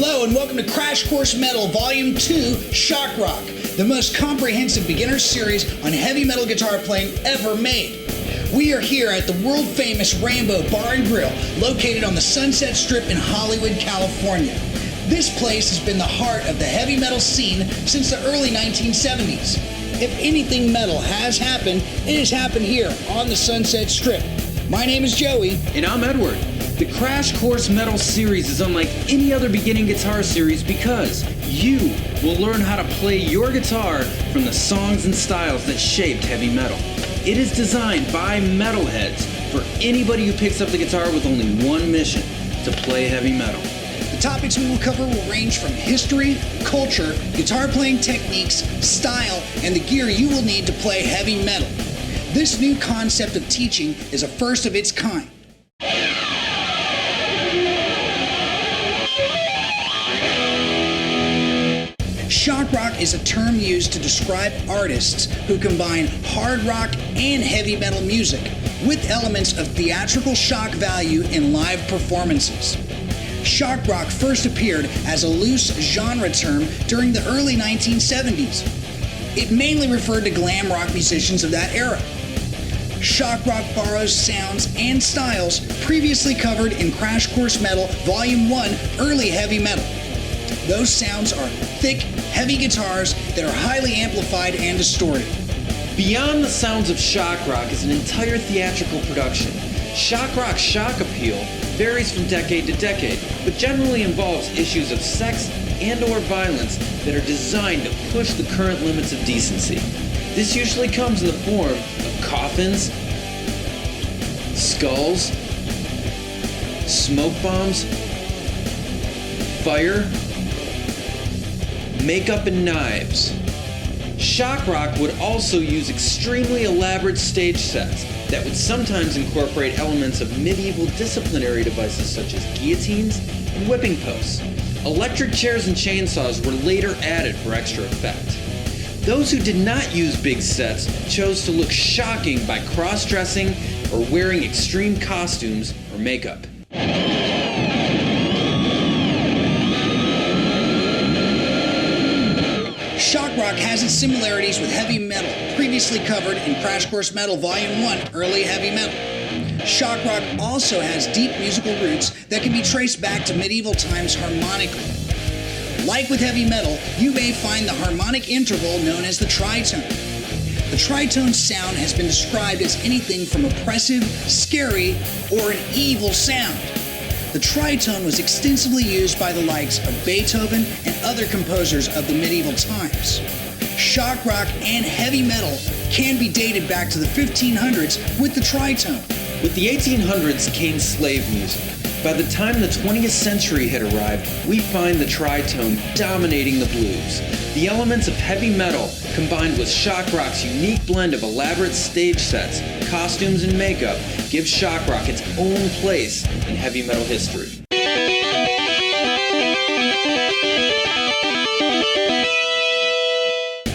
Hello and welcome to Crash Course Metal Volume 2 Shock Rock, the most comprehensive beginner series on heavy metal guitar playing ever made. We are here at the world-famous Rainbow Bar and Grill, located on the Sunset Strip in Hollywood, California. This place has been the heart of the heavy metal scene since the early 1970s. If anything metal has happened, it has happened here on the Sunset Strip. My name is Joey. And I'm Edward. The Crash Course Metal series is unlike any other beginning guitar series because you will learn how to play your guitar from the songs and styles that shaped heavy metal. It is designed by metalheads for anybody who picks up the guitar with only one mission: to play heavy metal. The topics we will cover will range from history, culture, guitar playing techniques, style, and the gear you will need to play heavy metal. This new concept of teaching is a first of its kind. Shock rock is a term used to describe artists who combine hard rock and heavy metal music with elements of theatrical shock value in live performances. Shock rock first appeared as a loose genre term during the early 1970s. It mainly referred to glam rock musicians of that era. Shock rock borrows sounds and styles previously covered in Crash Course Metal Volume 1 Early Heavy Metal. Those sounds are thick, heavy guitars that are highly amplified and distorted. Beyond the sounds of shock rock is an entire theatrical production. Shock rock's shock appeal varies from decade to decade, but generally involves issues of sex and/or violence that are designed to push the current limits of decency. This usually comes in the form of coffins, skulls, smoke bombs, fire, makeup, and knives. Shock rock would also use extremely elaborate stage sets that would sometimes incorporate elements of medieval disciplinary devices such as guillotines and whipping posts. Electric chairs and chainsaws were later added for extra effect. Those who did not use big sets chose to look shocking by cross-dressing or wearing extreme costumes or makeup. Shock rock has its similarities with heavy metal, previously covered in Crash Course Metal Volume 1 Early Heavy Metal. Shock rock also has deep musical roots that can be traced back to medieval times harmonically. Like with heavy metal, you may find the harmonic interval known as the tritone. The tritone sound has been described as anything from oppressive, scary, or an evil sound. The tritone was extensively used by the likes of Beethoven and other composers of the medieval times. Shock rock and heavy metal can be dated back to the 1500s with the tritone. With the 1800s came slave music. By the time the 20th century had arrived, we find the tritone dominating the blues. The elements of heavy metal, combined with shock rock's unique blend of elaborate stage sets, costumes, and makeup, give shock rock its own place in heavy metal history.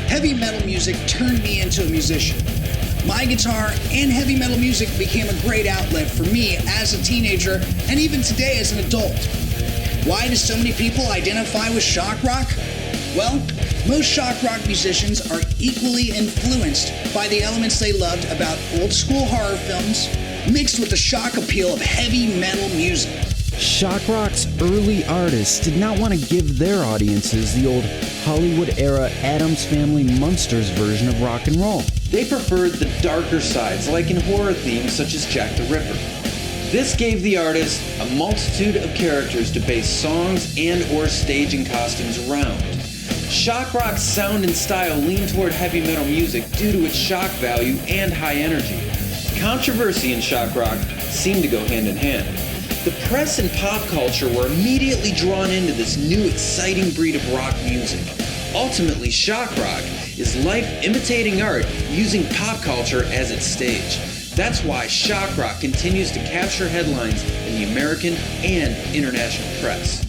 Heavy metal music turned me into a musician. My guitar and heavy metal music became a great outlet for me as a teenager and even today as an adult. Why do so many people identify with shock rock? Well, most shock rock musicians are equally influenced by the elements they loved about old school horror films, mixed with the shock appeal of heavy metal music. Shock rock's early artists did not want to give their audiences the old Hollywood-era Addams Family Munsters version of rock and roll. They preferred the darker sides, like in horror themes such as Jack the Ripper. This gave the artist a multitude of characters to base songs and/or staging costumes around. Shock rock's sound and style leaned toward heavy metal music due to its shock value and high energy. Controversy and shock rock seemed to go hand in hand. The press and pop culture were immediately drawn into this new exciting breed of rock music. Ultimately, shock rock is life imitating art using pop culture as its stage. That's why shock rock continues to capture headlines in the American and international press.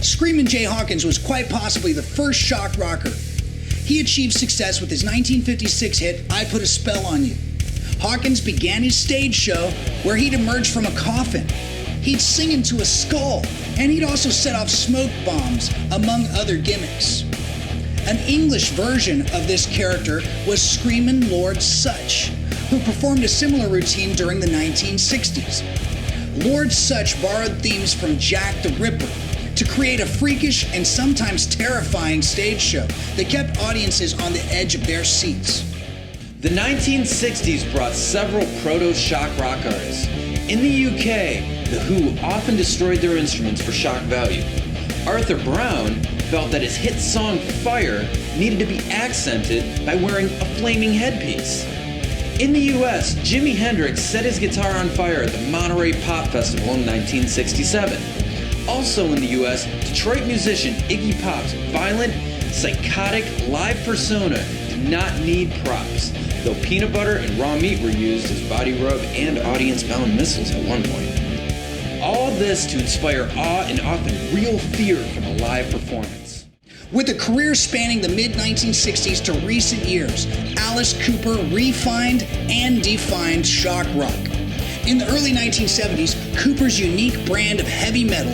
Screamin' Jay Hawkins was quite possibly the first shock rocker. He achieved success with his 1956 hit, I Put a Spell on You. Hawkins began his stage show where he'd emerge from a coffin. He'd sing into a skull, and he'd also set off smoke bombs, among other gimmicks. An English version of this character was Screamin' Lord Sutch, who performed a similar routine during the 1960s. Lord Sutch borrowed themes from Jack the Ripper to create a freakish and sometimes terrifying stage show that kept audiences on the edge of their seats. The 1960s brought several proto-shock rock artists. In the UK, The Who often destroyed their instruments for shock value. Arthur Brown felt that his hit song Fire needed to be accented by wearing a flaming headpiece. In the US, Jimi Hendrix set his guitar on fire at the Monterey Pop Festival in 1967. Also in the US, Detroit musician Iggy Pop's violent, psychotic live persona did not need props, though peanut butter and raw meat were used as body rub and audience-bound missiles at one point. All this to inspire awe and often real fear from a live performance. With a career spanning the mid-1960s to recent years, Alice Cooper refined and defined shock rock. In the early 1970s, Cooper's unique brand of heavy metal,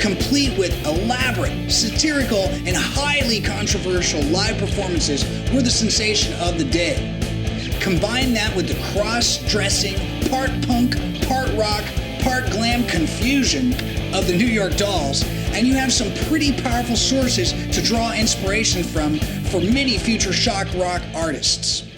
complete with elaborate, satirical, and highly controversial live performances, were the sensation of the day. Combine that with the cross-dressing, part punk, part rock, part glam confusion of the New York Dolls, and you have some pretty powerful sources to draw inspiration from for many future shock rock artists.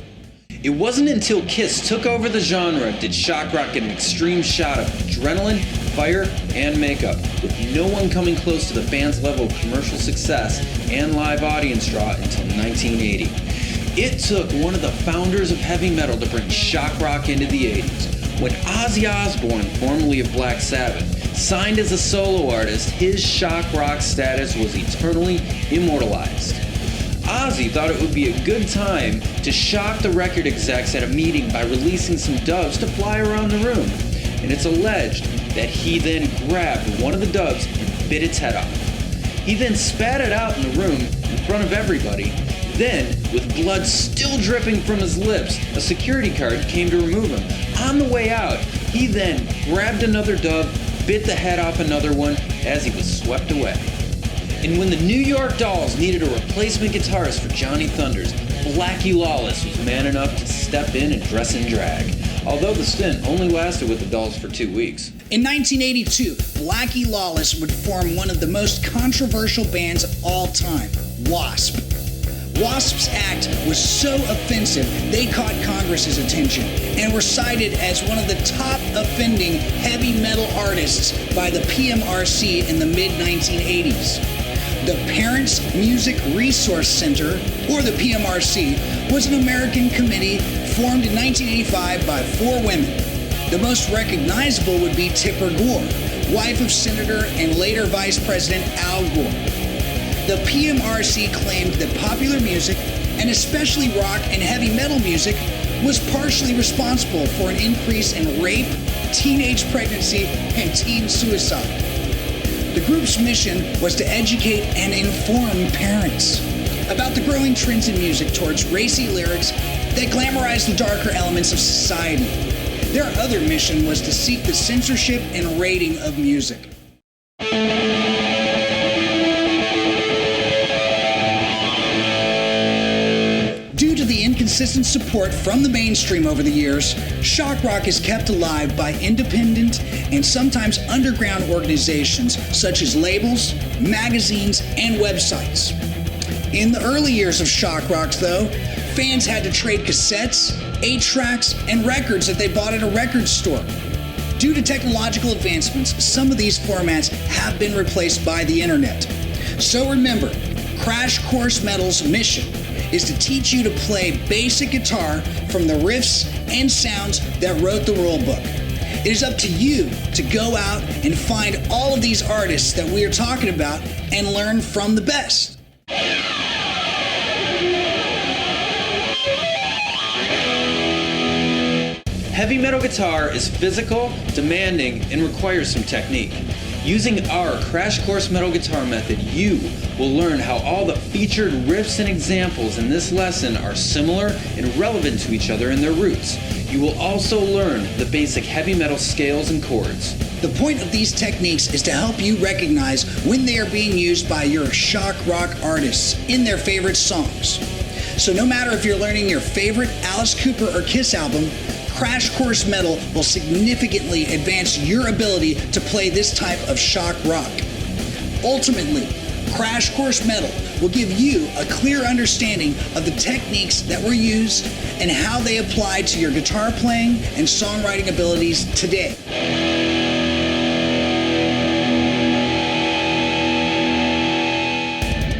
It wasn't until Kiss took over the genre did shock rock get an extreme shot of adrenaline, fire, and makeup, with no one coming close to the band's level of commercial success and live audience draw until 1980. It took one of the founders of heavy metal to bring shock rock into the 80s. When Ozzy Osbourne, formerly of Black Sabbath, signed as a solo artist, his shock rock status was eternally immortalized. Ozzy thought it would be a good time to shock the record execs at a meeting by releasing some doves to fly around the room, and it's alleged that he then grabbed one of the doves and bit its head off. He then spat it out in the room in front of everybody. Then, with blood still dripping from his lips, a security guard came to remove him. On the way out, he then grabbed another dove, bit the head off another one as he was swept away. And when the New York Dolls needed a replacement guitarist for Johnny Thunders, Blackie Lawless was man enough to step in and dress in drag, although the stint only lasted with the Dolls for 2 weeks. In 1982, Blackie Lawless would form one of the most controversial bands of all time, W.A.S.P. W.A.S.P's act was so offensive they caught Congress's attention and were cited as one of the top offending heavy metal artists by the PMRC in the mid-1980s. The Parents Music Resource Center, or the PMRC, was an American committee formed in 1985 by 4 women. The most recognizable would be Tipper Gore, wife of Senator and later Vice President Al Gore. The PMRC claimed that popular music, and especially rock and heavy metal music, was partially responsible for an increase in rape, teenage pregnancy, and teen suicide. The group's mission was to educate and inform parents about the growing trends in music towards racy lyrics that glamorize the darker elements of society. Their other mission was to seek the censorship and rating of music. Due to the inconsistent support from the mainstream over the years, shock rock is kept alive by independent and sometimes underground organizations such as labels, magazines, and websites. In the early years of shock rock, though, fans had to trade cassettes, 8-tracks, and records that they bought at a record store. Due to technological advancements, some of these formats have been replaced by the internet. So remember, Crash Course Metal's mission is to teach you to play basic guitar from the riffs and sounds that wrote the rule book. It is up to you to go out and find all of these artists that we are talking about and learn from the best. Heavy metal guitar is physical, demanding, and requires some technique. Using our Crash Course Metal Guitar method, you will learn how all the featured riffs and examples in this lesson are similar and relevant to each other in their roots. You will also learn the basic heavy metal scales and chords. The point of these techniques is to help you recognize when they are being used by your shock rock artists in their favorite songs. So no matter if you're learning your favorite Alice Cooper or Kiss album, Crash Course Metal will significantly advance your ability to play this type of shock rock. Ultimately, Crash Course Metal will give you a clear understanding of the techniques that were used and how they apply to your guitar playing and songwriting abilities today.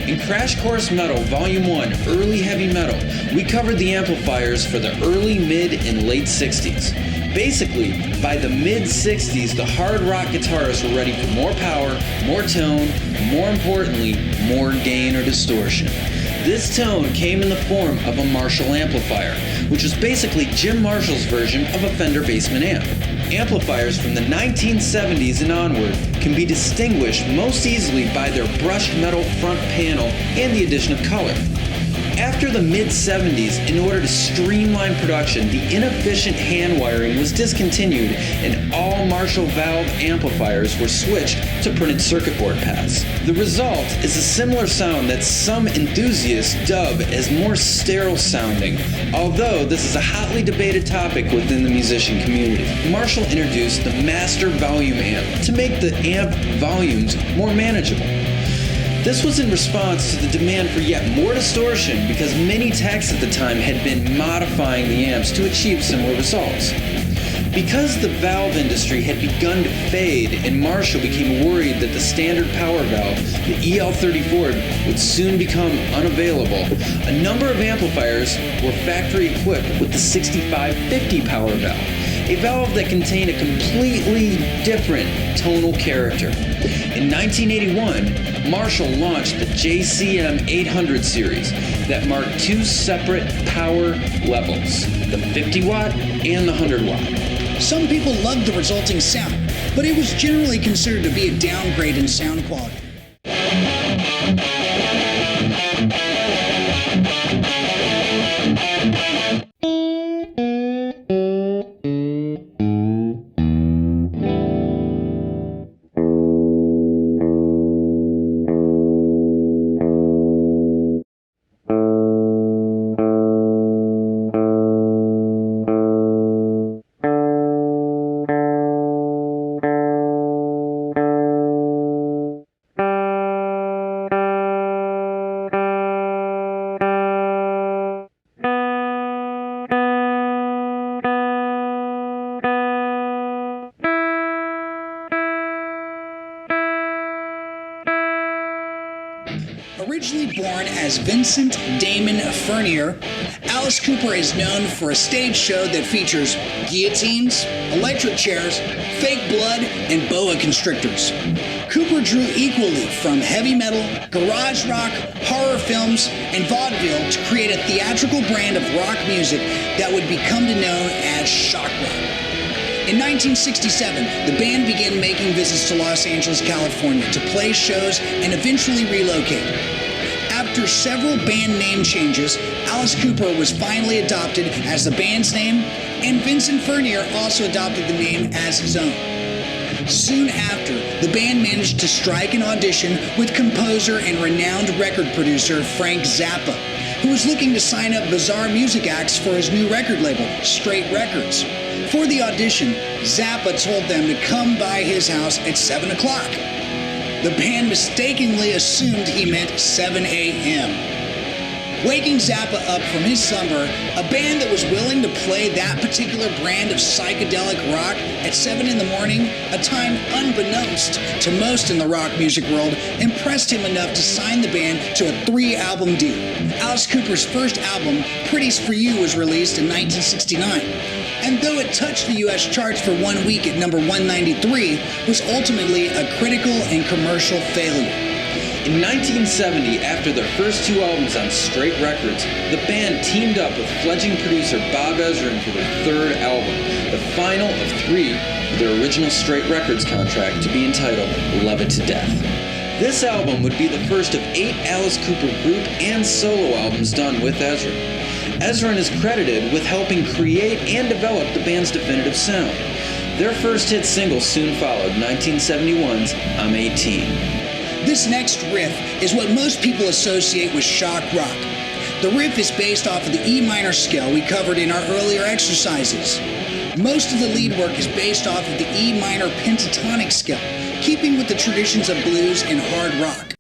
In Crash Course Metal Volume 1, Early Heavy Metal, we covered the amplifiers for the early, mid, and late 60s. Basically, by the mid-60s, the hard rock guitarists were ready for more power, more tone, more importantly, more gain or distortion. This tone came in the form of a Marshall amplifier, which was basically Jim Marshall's version of a Fender Bassman amp. Amplifiers from the 1970s and onward can be distinguished most easily by their brushed metal front panel and the addition of color. After the mid-70s, in order to streamline production, the inefficient hand wiring was discontinued and all Marshall valve amplifiers were switched to printed circuit board paths. The result is a similar sound that some enthusiasts dub as more sterile sounding, although this is a hotly debated topic within the musician community. Marshall introduced the Master Volume Amp to make the amp volumes more manageable. This was in response to the demand for yet more distortion because many techs at the time had been modifying the amps to achieve similar results. Because the valve industry had begun to fade and Marshall became worried that the standard power valve, the EL34, would soon become unavailable, a number of amplifiers were factory equipped with the 6550 power valve, a valve that contained a completely different tonal character. In 1981, Marshall launched the JCM 800 series that marked two separate power levels, the 50 watt and the 100 watt. Some people loved the resulting sound, but it was generally considered to be a downgrade in sound quality. Originally born as Vincent Damon Furnier, Alice Cooper is known for a stage show that features guillotines, electric chairs, fake blood, and boa constrictors. Cooper drew equally from heavy metal, garage rock, horror films, and vaudeville to create a theatrical brand of rock music that would become known as shock rock. In 1967, the band began making visits to Los Angeles, California to play shows and eventually relocate. After several band name changes, Alice Cooper was finally adopted as the band's name, and Vincent Furnier also adopted the name as his own. Soon after, the band managed to strike an audition with composer and renowned record producer Frank Zappa, who was looking to sign up bizarre music acts for his new record label, Straight Records. For the audition, Zappa told them to come by his house at 7 o'clock. The band mistakenly assumed he meant 7 a.m. Waking Zappa up from his slumber, a band that was willing to play that particular brand of psychedelic rock at 7 in the morning, a time unbeknownst to most in the rock music world, impressed him enough to sign the band to a 3-album deal. Alice Cooper's first album, Pretty's For You, was released in 1969. And though it touched the U.S. charts for 1 week at number 193, was ultimately a critical and commercial failure. In 1970, after their first 2 albums on Straight Records, the band teamed up with fledgling producer Bob Ezrin for their 3rd album, the final of 3 for their original Straight Records contract, to be entitled Love It to Death. This album would be the first of 8 Alice Cooper group and solo albums done with Ezrin. Ezrin is credited with helping create and develop the band's definitive sound. Their first hit single soon followed, 1971's I'm 18. This next riff is what most people associate with shock rock. The riff is based off of the E minor scale we covered in our earlier exercises. Most of the lead work is based off of the E minor pentatonic scale, keeping with the traditions of blues and hard rock.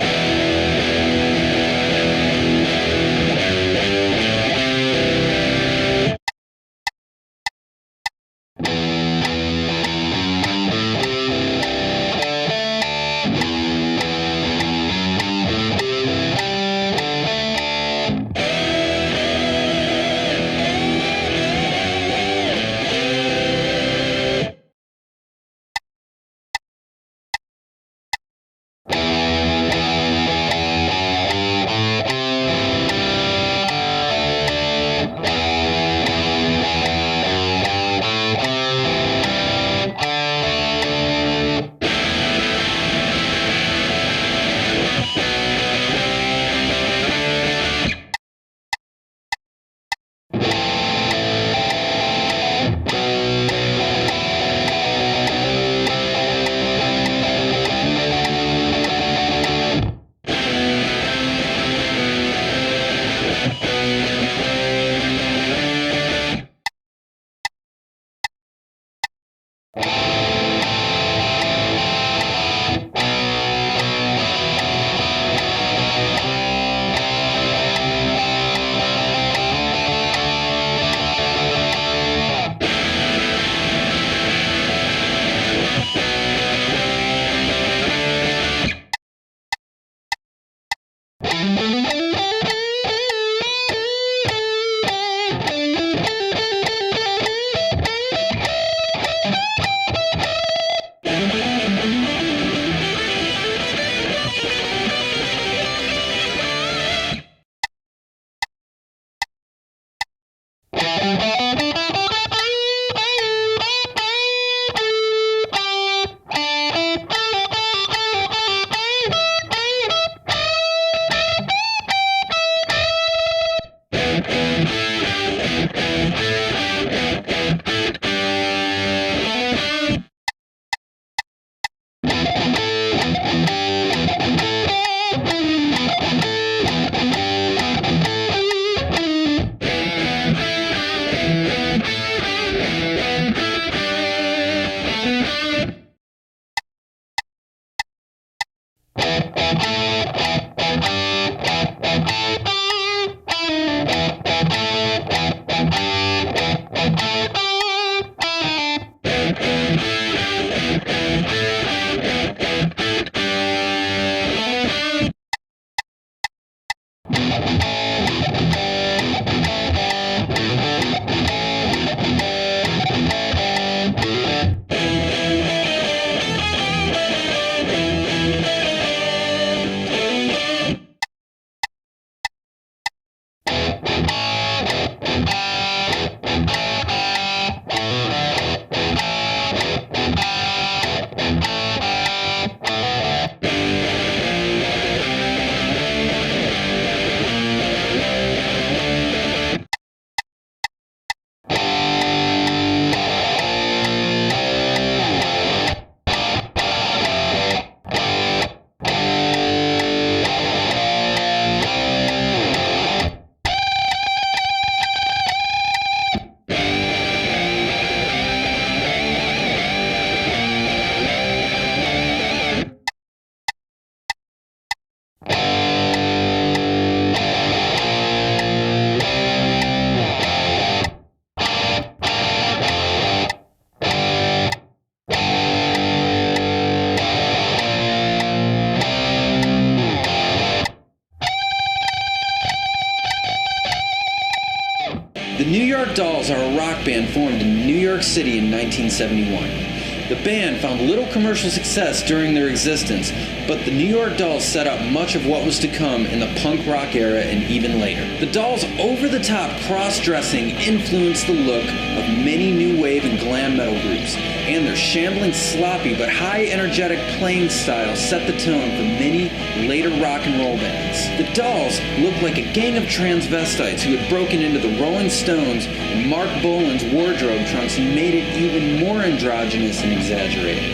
The New York Dolls are a rock band formed in New York City in 1971. The band found little commercial success during their existence, but the New York Dolls set up much of what was to come in the punk rock era and even later. The Dolls' over-the-top cross-dressing influenced the look of many new wave and glam metal groups, and their shambling, sloppy but high-energetic playing style set the tone for many later rock and roll bands. The Dolls looked like a gang of transvestites who had broken into the Rolling Stones and Mark Bolan's wardrobe trunks and made it even more androgynous and exaggerated.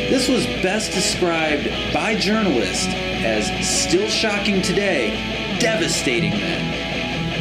This was best described by journalists as still shocking today, devastating then.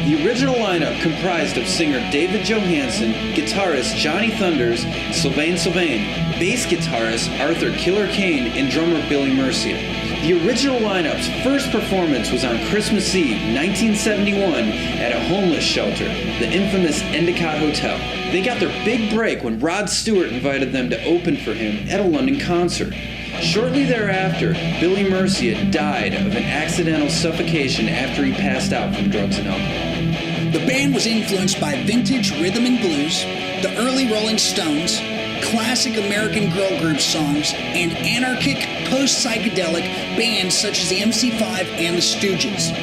The original lineup comprised of singer David Johansen, guitarist Johnny Thunders, and Sylvain, bass guitarist Arthur Killer Kane, and drummer Billy Mercia. The original lineup's first performance was on Christmas Eve, 1971, at a homeless shelter, the infamous Endicott Hotel. They got their big break when Rod Stewart invited them to open for him at a London concert. Shortly thereafter, Billy Mercia died of an accidental suffocation after he passed out from drugs and alcohol. The band was influenced by vintage rhythm and blues, the early Rolling Stones, classic American girl group songs, and anarchic post-psychedelic bands such as the MC5 and the Stooges.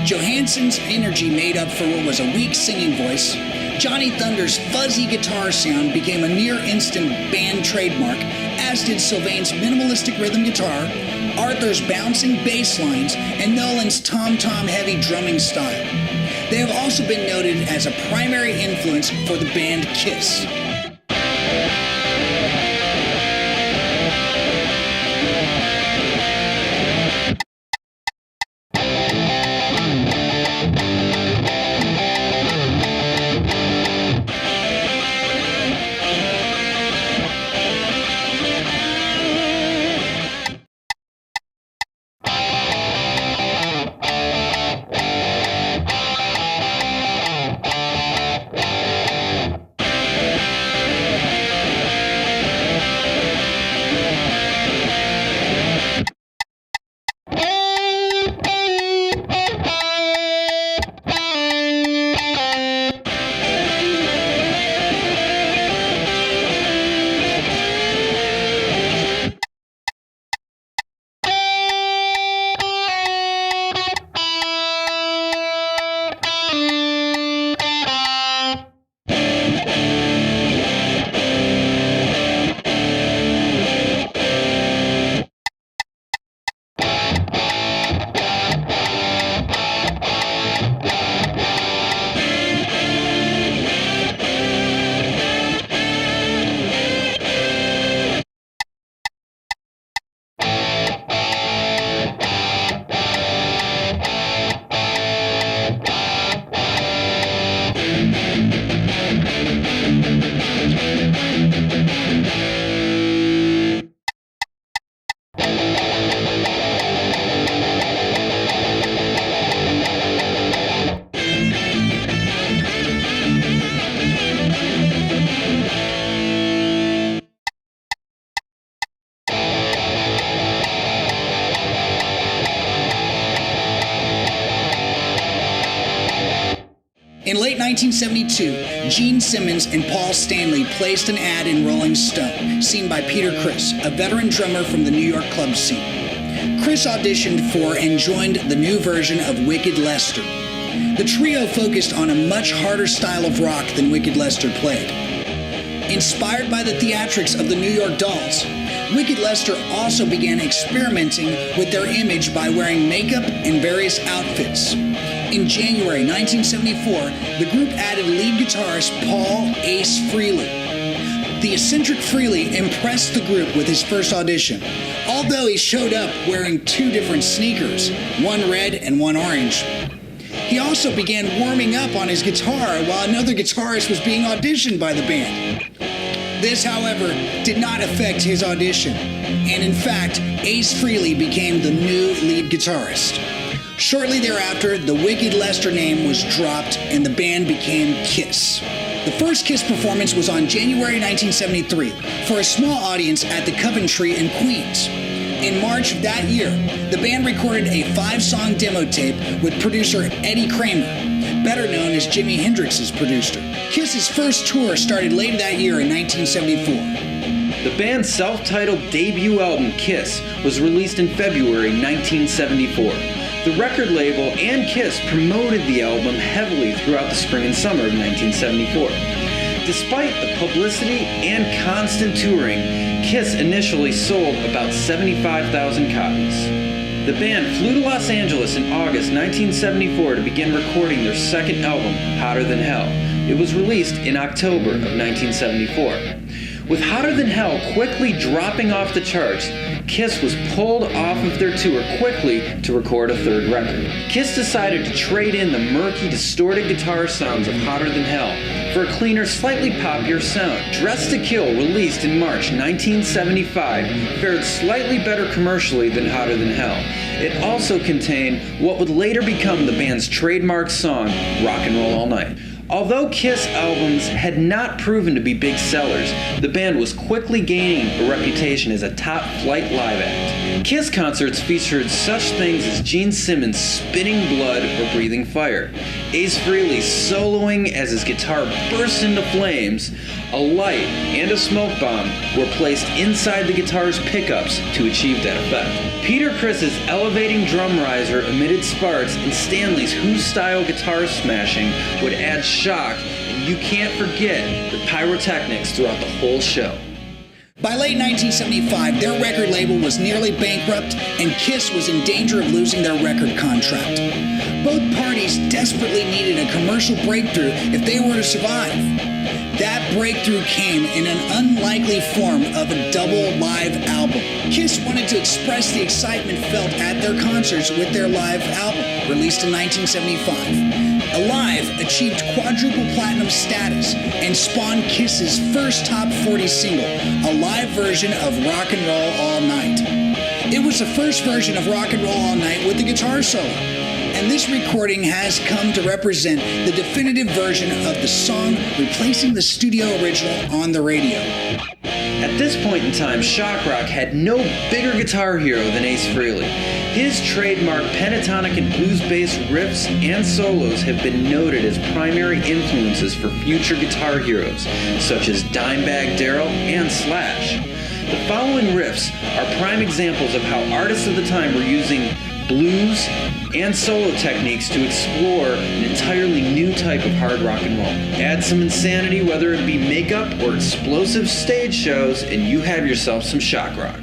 Johansen's energy made up for what was a weak singing voice. Johnny Thunder's fuzzy guitar sound became a near-instant band trademark, as did Sylvain's minimalistic rhythm guitar, Arthur's bouncing bass lines, and Nolan's tom-tom heavy drumming style. They have also been noted as a primary influence for the band Kiss. In late 1972, Gene Simmons and Paul Stanley placed an ad in Rolling Stone, seen by Peter Criss, a veteran drummer from the New York club scene. Criss auditioned for and joined the new version of Wicked Lester. The trio focused on a much harder style of rock than Wicked Lester played. Inspired by the theatrics of the New York Dolls, Wicked Lester also began experimenting with their image by wearing makeup and various outfits. In January 1974, the group added lead guitarist Paul Ace Frehley. The eccentric Frehley impressed the group with his first audition, although he showed up wearing two different sneakers, one red and one orange. He also began warming up on his guitar while another guitarist was being auditioned by the band. This, however, did not affect his audition, and in fact, Ace Frehley became the new lead guitarist. Shortly thereafter, the Wicked Lester name was dropped and the band became Kiss. The first Kiss performance was on January 1973 for a small audience at the Coventry in Queens. In March of that year, the band recorded a 5-song demo tape with producer Eddie Kramer, better known as Jimi Hendrix's producer. Kiss's first tour started later that year in 1974. The band's self-titled debut album, Kiss, was released in February 1974. The record label and Kiss promoted the album heavily throughout the spring and summer of 1974. Despite the publicity and constant touring, Kiss initially sold about 75,000 copies. The band flew to Los Angeles in August 1974 to begin recording their second album, Hotter Than Hell. It was released in October of 1974. With Hotter Than Hell quickly dropping off the charts, Kiss was pulled off of their tour quickly to record a third record. Kiss decided to trade in the murky, distorted guitar sounds of Hotter Than Hell for a cleaner, slightly poppier sound. Dressed to Kill, released in March 1975, fared slightly better commercially than Hotter Than Hell. It also contained what would later become the band's trademark song, Rock and Roll All Night. Although Kiss albums had not proven to be big sellers, the band was quickly gaining a reputation as a top-flight live act. Kiss concerts featured such things as Gene Simmons spitting blood or breathing fire, Ace Frehley soloing as his guitar burst into flames, a light and a smoke bomb were placed inside the guitar's pickups to achieve that effect. Peter Criss's elevating drum riser emitted sparks, and Stanley's Who-style guitar smashing would add shock, and you can't forget the pyrotechnics throughout the whole show. By late 1975, their record label was nearly bankrupt, and Kiss was in danger of losing their record contract. Both parties desperately needed a commercial breakthrough if they were to survive. That breakthrough came in an unlikely form of a double live album. Kiss wanted to express the excitement felt at their concerts with their live album, released in 1975. Alive achieved quadruple platinum status and spawned Kiss's first top 40 single, a live version of Rock and Roll All Night. It was the first version of Rock and Roll All Night with the guitar solo, and this recording has come to represent the definitive version of the song, replacing the studio original on the radio. At this point in time, shock rock had no bigger guitar hero than Ace Frehley. His trademark pentatonic and blues-based riffs and solos have been noted as primary influences for future guitar heroes, such as Dimebag Darrell and Slash. The following riffs are prime examples of how artists of the time were using blues and solo techniques to explore an entirely new type of hard rock and roll. Add some insanity, whether it be makeup or explosive stage shows, and you have yourself some shock rock.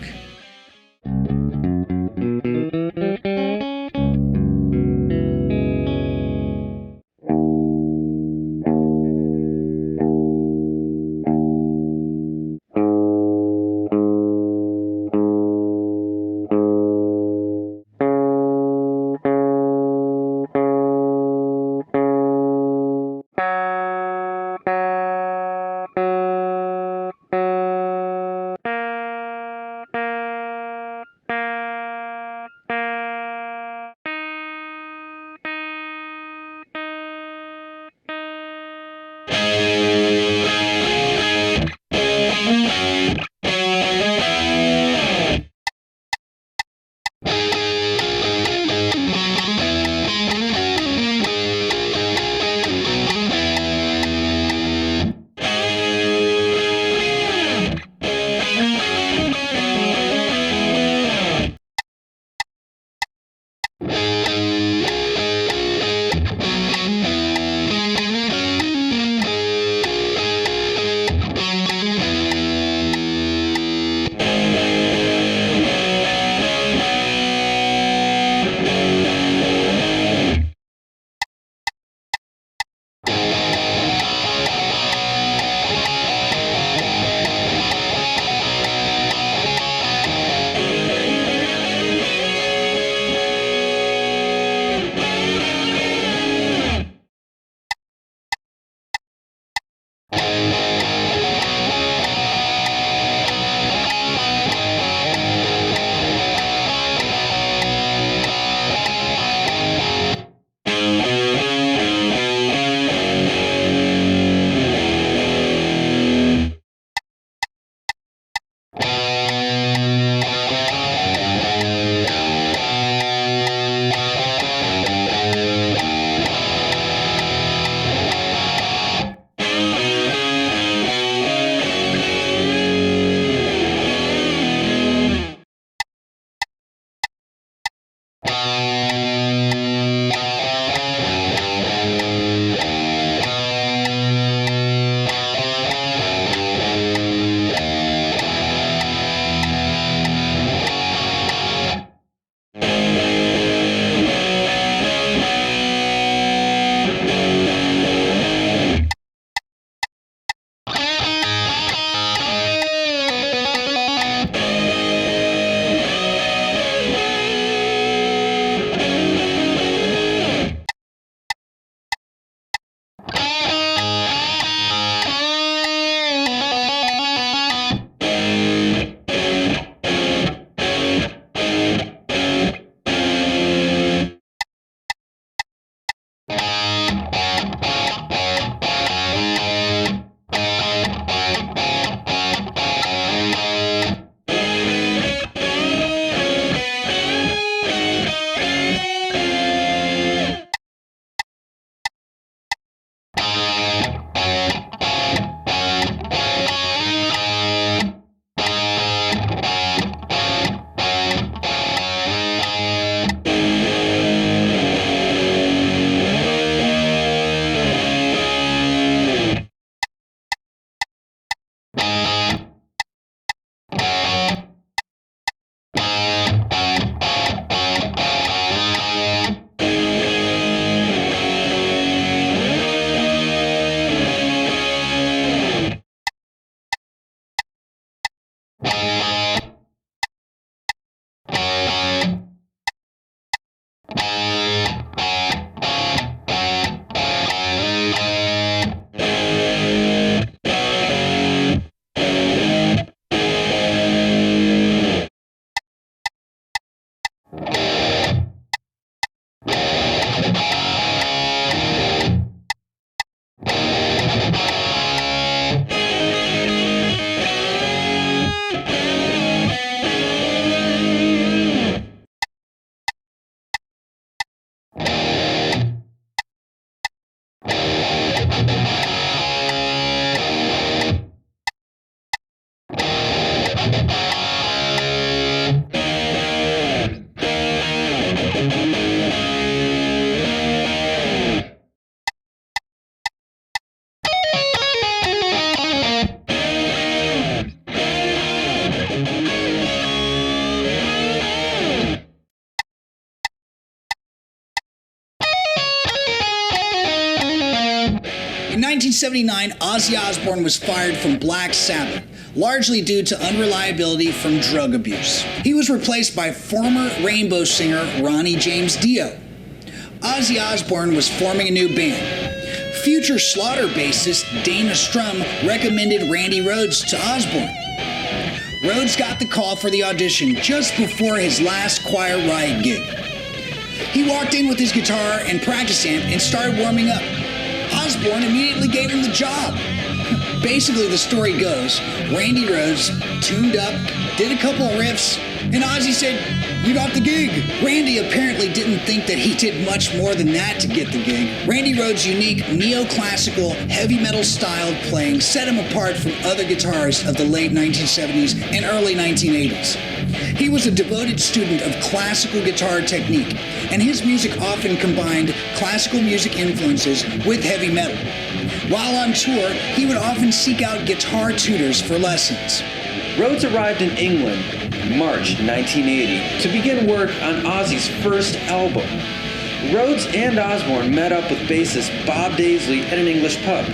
1979, Ozzy Osbourne was fired from Black Sabbath, largely due to unreliability from drug abuse. He was replaced by former Rainbow singer Ronnie James Dio. Ozzy Osbourne was forming a new band. Future Slaughter bassist Dana Strum recommended Randy Rhoads to Osbourne. Rhoads got the call for the audition just before his last Quiet Riot gig. He walked in with his guitar and practice amp and started warming up. Osbourne immediately gave him the job. Basically, the story goes, Randy Rhoads tuned up, did a couple of riffs, and Ozzy said, "You got the gig." Randy apparently didn't think that he did much more than that to get the gig. Randy Rhoads' unique neoclassical, heavy metal style of playing set him apart from other guitarists of the late 1970s and early 1980s. He was a devoted student of classical guitar technique, and his music often combined classical music influences with heavy metal. While on tour, he would often seek out guitar tutors for lessons. Rhoads arrived in England in March 1980 to begin work on Ozzy's first album. Rhoads and Osbourne met up with bassist Bob Daisley at an English pub.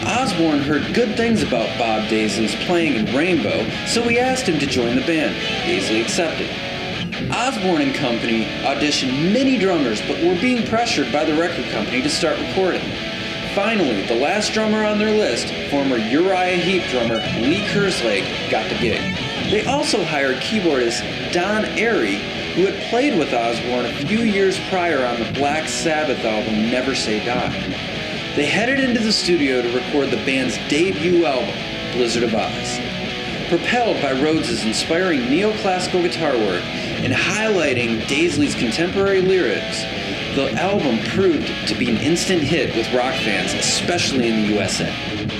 Osbourne heard good things about Bob Daisley's playing in Rainbow, so he asked him to join the band. Daisley accepted. Osbourne and company auditioned many drummers, but were being pressured by the record company to start recording. Finally, the last drummer on their list, former Uriah Heep drummer Lee Kerslake, got the gig. They also hired keyboardist Don Airey, who had played with Osbourne a few years prior on the Black Sabbath album Never Say Die. They headed into the studio to record the band's debut album, Blizzard of Oz. Propelled by Rhoads' inspiring neoclassical guitar work and highlighting Daisley's contemporary lyrics, the album proved to be an instant hit with rock fans, especially in the USA.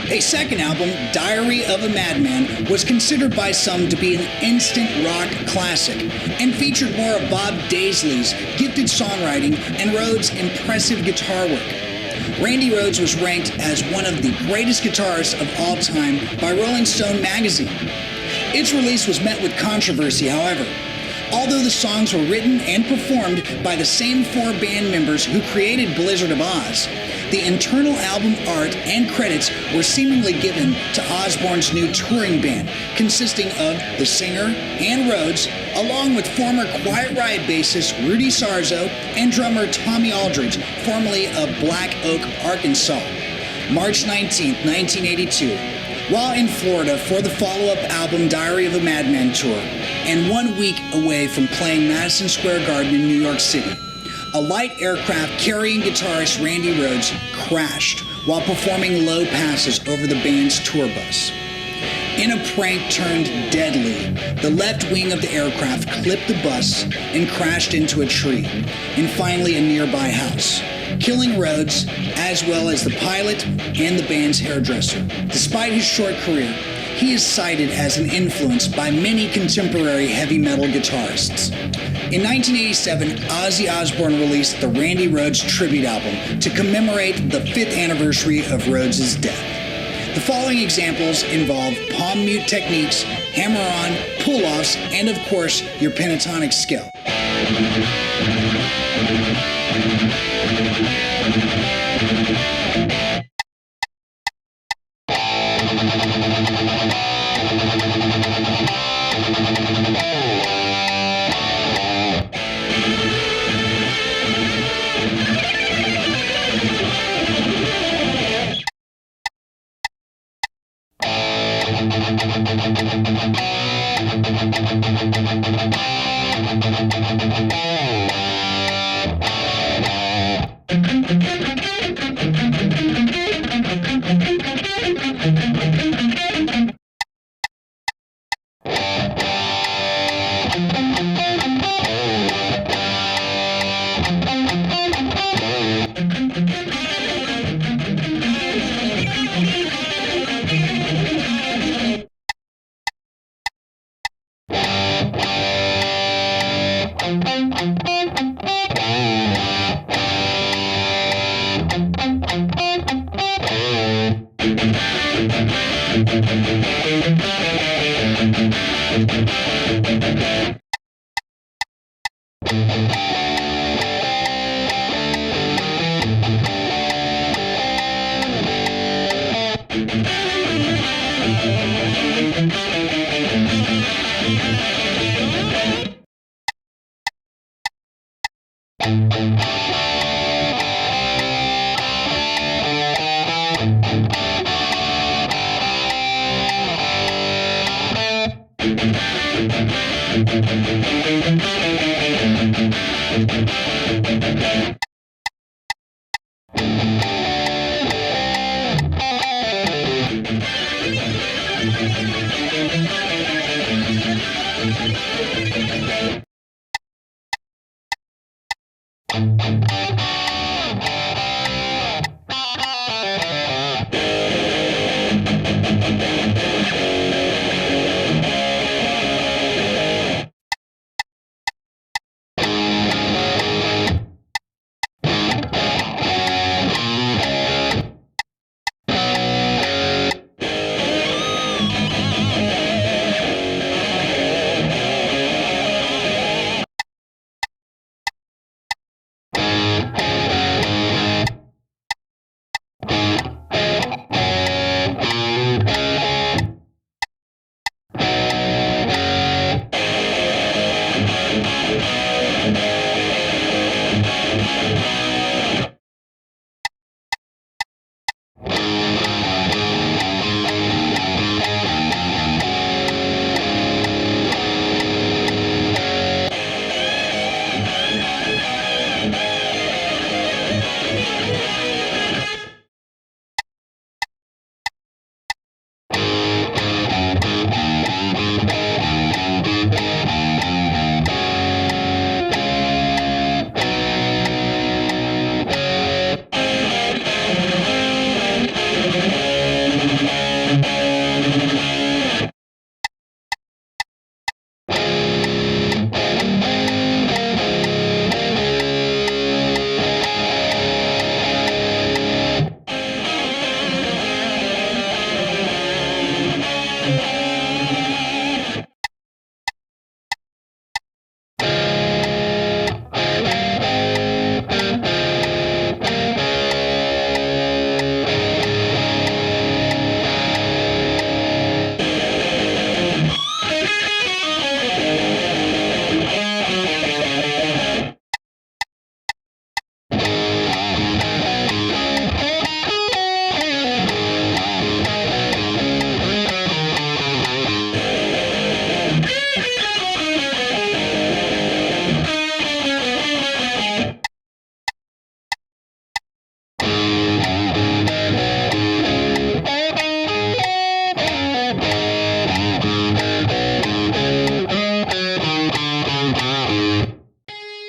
A second album, Diary of a Madman, was considered by some to be an instant rock classic and featured more of Bob Daisley's gifted songwriting and Rhoads' impressive guitar work. Randy Rhoads was ranked as one of the greatest guitarists of all time by Rolling Stone magazine. Its release was met with controversy, however. Although the songs were written and performed by the same four band members who created Blizzard of Oz, the internal album art and credits were seemingly given to Osbourne's new touring band, consisting of the singer and Rhoads, along with former Quiet Riot bassist Rudy Sarzo and drummer Tommy Aldridge, formerly of Black Oak, Arkansas. March 19, 1982. While in Florida for the follow-up album Diary of a Madman tour, and 1 week away from playing Madison Square Garden in New York City, a light aircraft carrying guitarist Randy Rhoads crashed while performing low passes over the band's tour bus. In a prank turned deadly, the left wing of the aircraft clipped the bus and crashed into a tree, and finally a nearby house, killing Rhoads as well as the pilot and the band's hairdresser. Despite his short career, he is cited as an influence by many contemporary heavy metal guitarists. In 1987, Ozzy Osbourne released the Randy Rhoads tribute album to commemorate the 5th anniversary of Rhoads' death. The following examples involve palm mute techniques, hammer-on, pull-offs, and of course, your pentatonic scale.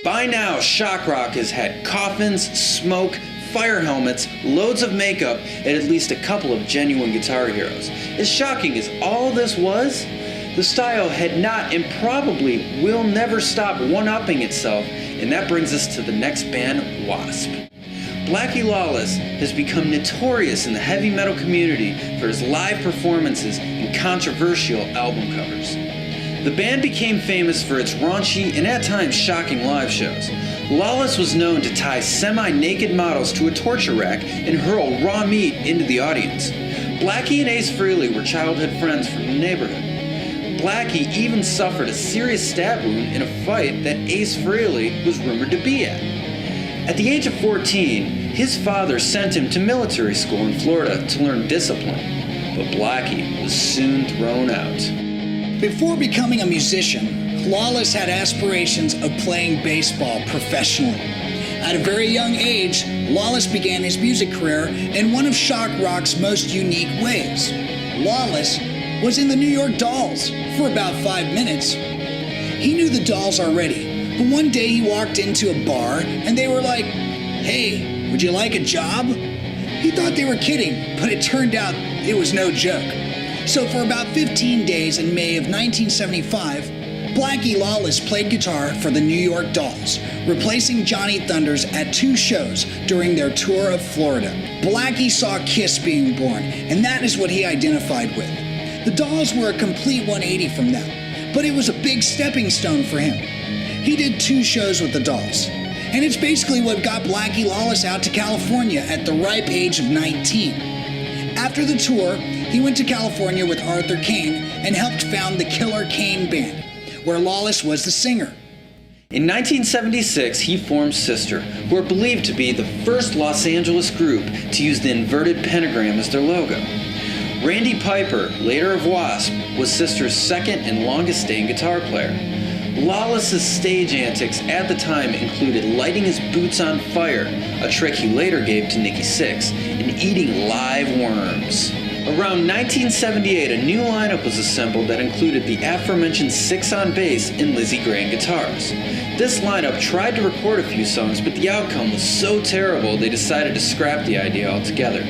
By now, shock rock has had coffins, smoke, fire helmets, loads of makeup, and at least a couple of genuine guitar heroes. As shocking as all this was, the style had not and probably will never stop one-upping itself, and that brings us to the next band, W.A.S.P. Blackie Lawless has become notorious in the heavy metal community for his live performances and controversial album covers. The band became famous for its raunchy and at times shocking live shows. Lawless was known to tie semi-naked models to a torture rack and hurl raw meat into the audience. Blackie and Ace Frehley were childhood friends from the neighborhood. Blackie even suffered a serious stab wound in a fight that Ace Frehley was rumored to be at. At the age of 14, his father sent him to military school in Florida to learn discipline, but Blackie was soon thrown out. Before becoming a musician, Lawless had aspirations of playing baseball professionally. At a very young age, Lawless began his music career in one of shock rock's most unique ways. Lawless was in the New York Dolls for about 5 minutes. He knew the Dolls already, but one day he walked into a bar and they were like, "Hey, would you like a job?" He thought they were kidding, but it turned out it was no joke. So for about 15 days in May of 1975, Blackie Lawless played guitar for the New York Dolls, replacing Johnny Thunders at 2 shows during their tour of Florida. Blackie saw Kiss being born, and that is what he identified with. The Dolls were a complete 180 from them, but it was a big stepping stone for him. He did 2 shows with the Dolls, and it's basically what got Blackie Lawless out to California at the ripe age of 19. After the tour, he went to California with Arthur Kane and helped found the Killer Kane Band, where Lawless was the singer. In 1976, he formed Sister, who are believed to be the first Los Angeles group to use the inverted pentagram as their logo. Randy Piper, later of W.A.S.P, was Sister's second and longest-staying guitar player. Lawless's stage antics at the time included lighting his boots on fire, a trick he later gave to Nikki Sixx, and eating live worms. Around 1978, a new lineup was assembled that included the aforementioned Sixx on bass and Lizzie Gray on guitars. This lineup tried to record a few songs, but the outcome was so terrible they decided to scrap the idea altogether.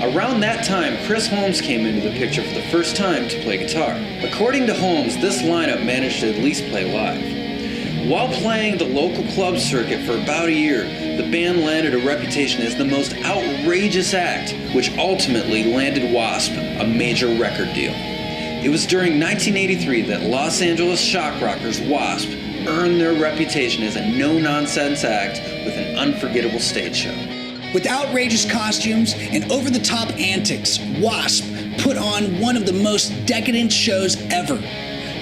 Around that time, Chris Holmes came into the picture for the first time to play guitar. According to Holmes, this lineup managed to at least play live. While playing the local club circuit for about a year, the band landed a reputation as the most outrageous act, which ultimately landed W.A.S.P a major record deal. It was during 1983 that Los Angeles shock rockers W.A.S.P earned their reputation as a no-nonsense act with an unforgettable stage show. With outrageous costumes and over-the-top antics, W.A.S.P put on one of the most decadent shows ever.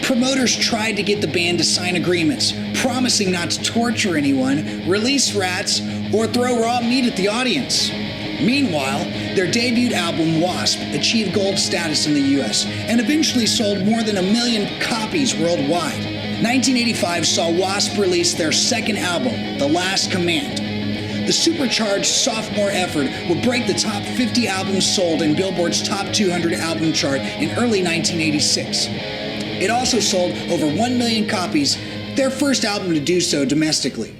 Promoters tried to get the band to sign agreements, promising not to torture anyone, release rats, or throw raw meat at the audience. Meanwhile, their debut album, W.A.S.P, achieved gold status in the US and eventually sold more than 1 million copies worldwide. 1985 saw W.A.S.P release their second album, The Last Command. The supercharged sophomore effort would break the top 50 albums sold in Billboard's top 200 album chart in early 1986. It also sold over 1 million copies, their first album to do so domestically.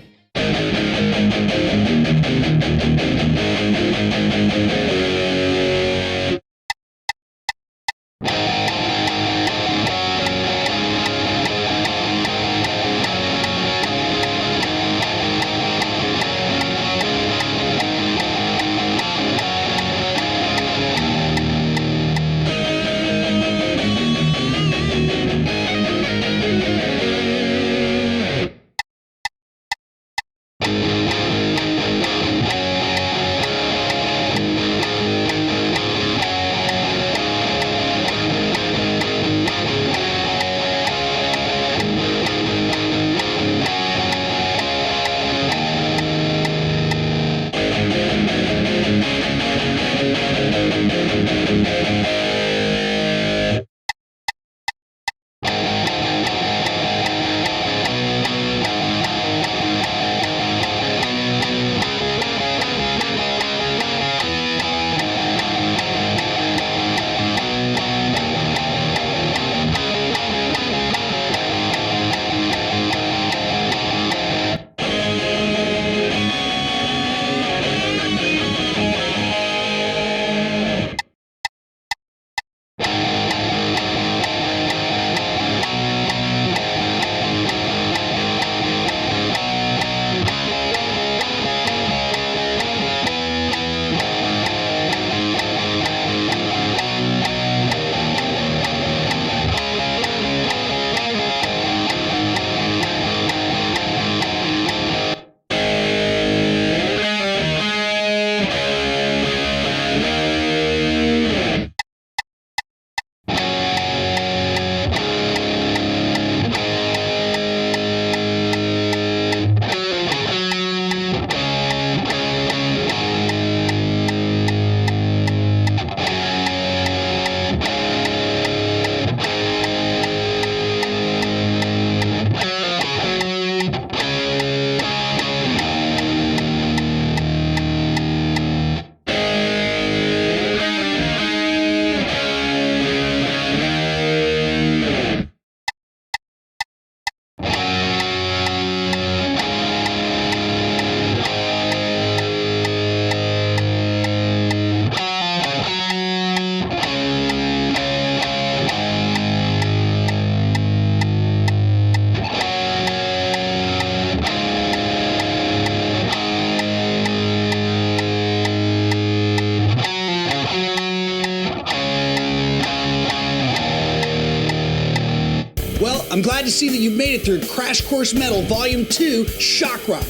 I'm glad to see that you've made it through Crash Course Metal Volume 2, Shock Rock.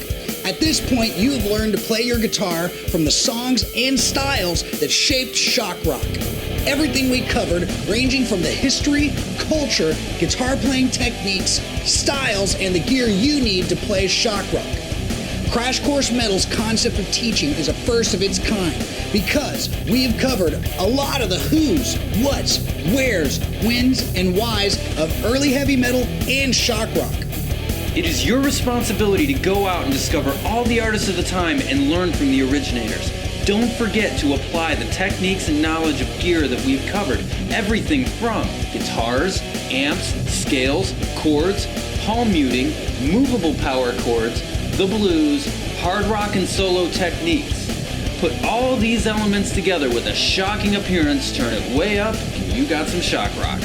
At this point, you have learned to play your guitar from the songs and styles that shaped shock rock. Everything we covered, ranging from the history, culture, guitar playing techniques, styles, and the gear you need to play shock rock. Crash Course Metal's concept of teaching is a first of its kind because we have covered a lot of the who's, what's, where's, whens, and whys of early heavy metal and shock rock. It is your responsibility to go out and discover all the artists of the time and learn from the originators. Don't forget to apply the techniques and knowledge of gear that we've covered. Everything from guitars, amps, scales, chords, palm muting, movable power chords, the blues, hard rock and solo techniques. Put all these elements together with a shocking appearance, turn it way up, and you got some shock rock.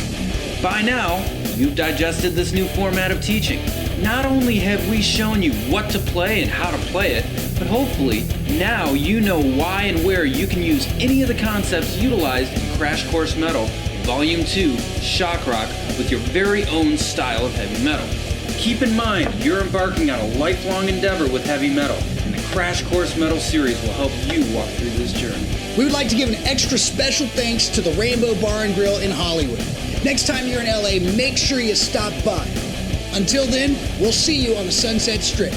By now, you've digested this new format of teaching. Not only have we shown you what to play and how to play it, but hopefully now you know why and where you can use any of the concepts utilized in Crash Course Metal Volume 2 Shock Rock with your very own style of heavy metal. Keep in mind, you're embarking on a lifelong endeavor with heavy metal, and the Crash Course Metal series will help you walk through this journey. We would like to give an extra special thanks to the Rainbow Bar and Grill in Hollywood. Next time you're in LA, make sure you stop by. Until then, we'll see you on the Sunset Strip.